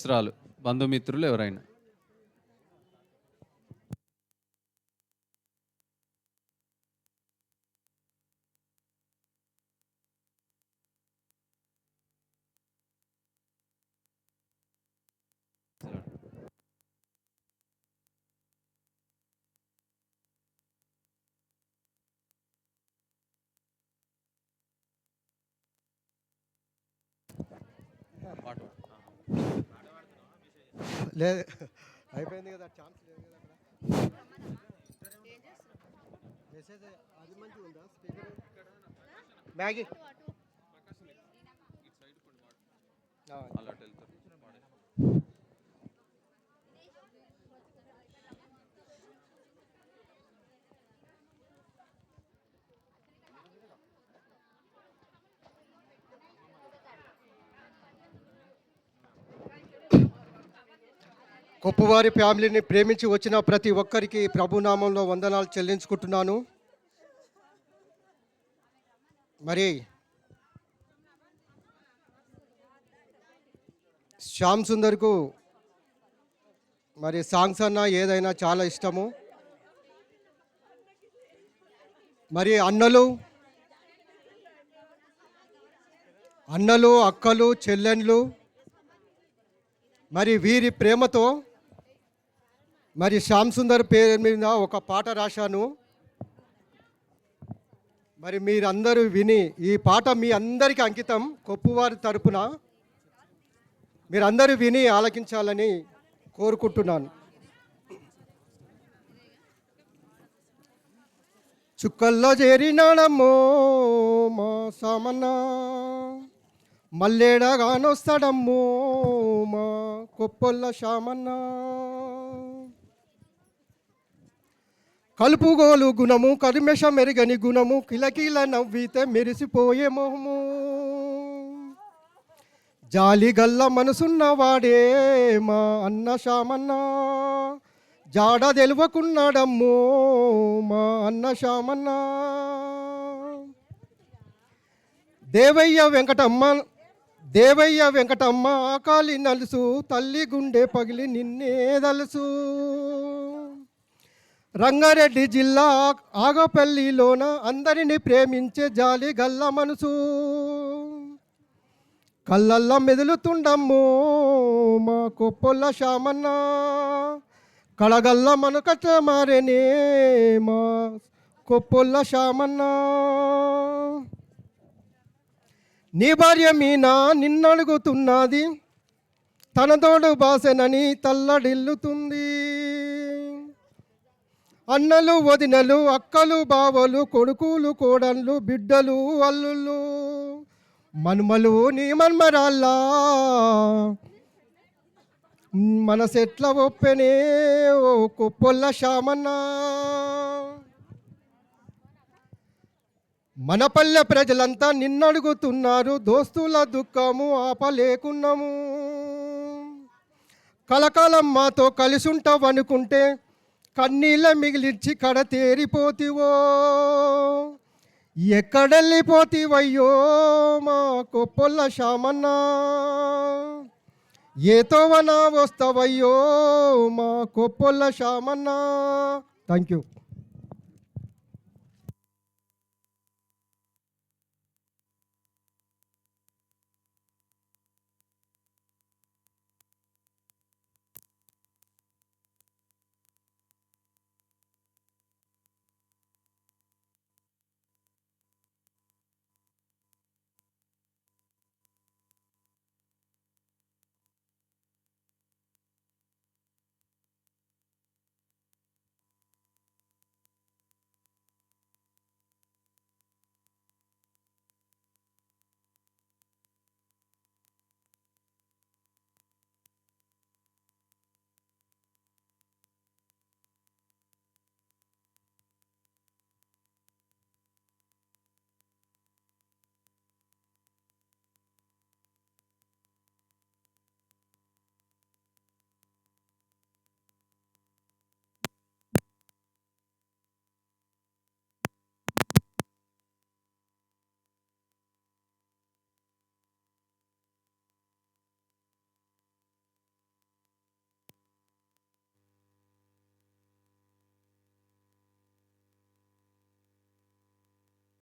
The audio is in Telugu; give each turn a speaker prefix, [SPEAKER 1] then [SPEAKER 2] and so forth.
[SPEAKER 1] అవసరాలు బంధుమిత్రులు ఎవరైనా
[SPEAKER 2] లేదు, అయిపోయింది కదా, ఛాన్స్ లేదు కదా అక్కడ. మెసేజ్ అది మంచిగా ఉందా స్పీకర్? మ్యాగీ కొప్పువారి ఫ్యామిలీని ప్రేమించి వచ్చిన ప్రతి ఒక్కరికి ప్రభునామంలో వందనాలు చెల్లించుకుంటున్నాను. మరి శ్యామ్ సుందర్కు మరి సాంగ్స్ అన్నా ఏదైనా చాలా ఇష్టము. మరి అన్నలు అక్కలు చెల్లెండ్లు మరి వీరి ప్రేమతో మరి శ్యామ్ సుందర్ పేరు మీద ఒక పాట రాశాను. మరి మీరందరూ విని ఈ పాట మీ అందరికీ అంకితం. కొప్పువారి తరపున మీరందరూ విని ఆలకించాలని కోరుకుంటున్నాను. చుక్కల్లో చేరినాడమ్మో మా సామన్న, మల్లేడగానొస్తాడమ్మో మా కొప్పొల్ల శామన్న. కలుపుగోలు గుణము కరిమేష మెరుగని గుణము, కిలకిల నవ్వితే మెరిసిపోయే మొహము, జాలి గల్ల మనసున్నవాడే మా అన్న శామన్న, జాడ తెలవకున్నాడమ్మో మా అన్న శామన్న. దేవయ్య వెంకటమ్మ ఆకాలి నలుసు, తల్లి గుండె పగిలి నిన్నే దలుసు. రంగారెడ్డి జిల్లా ఆగపల్లిలోన అందరిని ప్రేమించే జాలి గల్ల మనసు, కళ్ళల్లా మెదులుతుండమ్మో మా కొప్పొల్ల శామన్న, కళగల్ల మనకట మారేనే మా కొప్పొల్ల శామన్న. నీ భార్య మీనా నిన్నడుగుతున్నది, తన తోడు బాసెనని తల్లడిల్లుతుంది. అన్నలు వదినలు అక్కలు బావలు కొడుకులు కోడళ్ళు బిడ్డలు అల్లుళ్ళు మనుమలు నీ మన్మరాల్లా మనసెట్ల ఒప్పెనే ఓ కొప్పొల్ల శామన్న. మన పల్లె ప్రజలంతా నిన్నడుగుతున్నారు, దోస్తుల దుఃఖము ఆపలేకున్నాము. కలకాలం మాతో కలిసుంటావనుకుంటే కన్నీళ్ళ మిగిలించి కడ తేరిపోతివో, ఎక్కడెళ్ళిపోతివయ్యో మా కొప్పొల్ల శామన్న, ఏతోవనా వస్తావయ్యో మా కొప్పొల్ల శామన్న. Thank you.